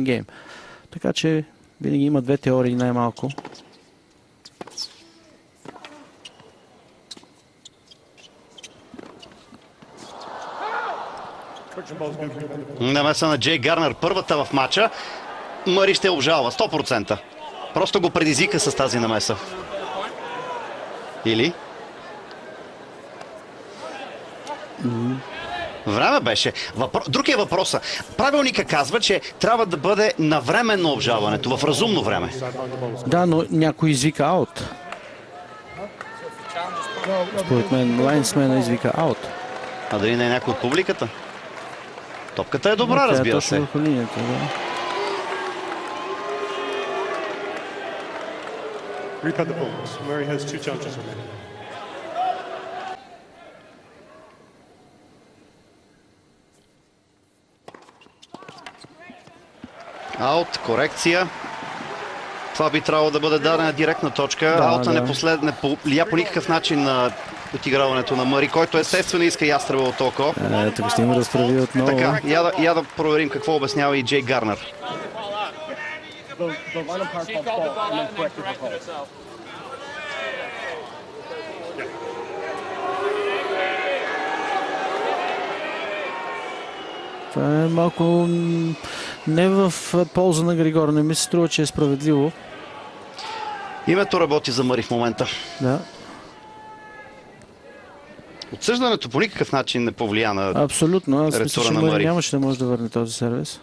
гейм. Така че винаги има две теории най-малко. Намеса на Джей Гарнер, първата в матча. Мъри ще обжалва, 100%. Просто го предизвика с тази намеса. Или? Време беше. Друг е въпроса. Правилника казва, че трябва да бъде навременно обжалването, в разумно време. Да, но някой извика аут. Според мен лайнсмена извика аут. А дали не е някой от публиката? Топката е добра, разбира се. Върху линията, да. Recut the balls. Murray has 2 challenges remaining. Аут, корекция. Това би трябвало да бъде дадена директна точка. Да, Аута да. не повлия по никакъв начин на отиграването на Мъри, който естествено иска ястреба от око. Тук ще има разправи отново. Така, я да проверим какво обяснява и Джей Гарнер. Това е малко не в полза на Григор. Не ми се струва, че е справедливо. Името работи за Мъри в момента. Да. Отсъждането по никакъв начин не повлия на Абсолютно. Аз мисля, че Мъри нямаше да може да върне този сервис.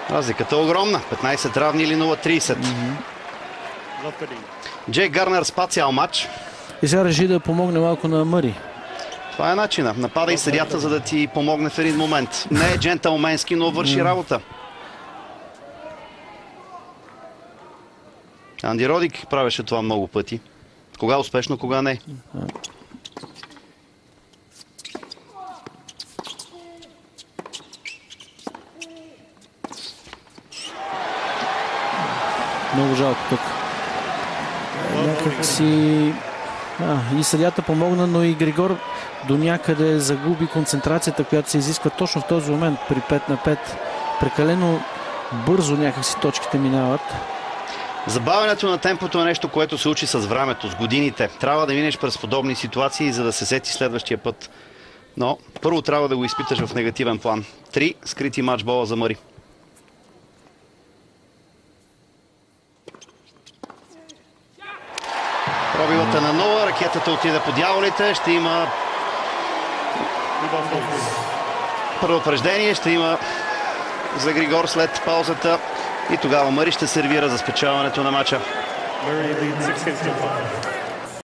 Разликата е огромна. 15 равни или 0-30. Джей Гарнер спа цял матч. И сега реши да помогне малко на Мъри. Това е начина. Напада и съдията, за да ти помогне в един момент. Не е джентълменски, но върши работа. Анди Родик правеше това много пъти. Кога успешно, кога не. Много жалко тук. Някак си... и съдята помогна, но и Григор до някъде загуби концентрацията, която се изисква точно в този момент при 5 на 5. Прекалено бързо някакси точките минават. Забавянето на темпото е нещо, което се учи с времето, с годините. Трябва да минеш през подобни ситуации, за да се сети следващия път. Но първо трябва да го изпиташ в негативен план. 3 скрити матчбола за Мъри. Пробивата на 0, ракетата отиде по дяволите, ще има предупреждение, ще има за Григор след паузата и тогава Мъри ще сервира за спечелването на матча. Murray leads 6 games to 5.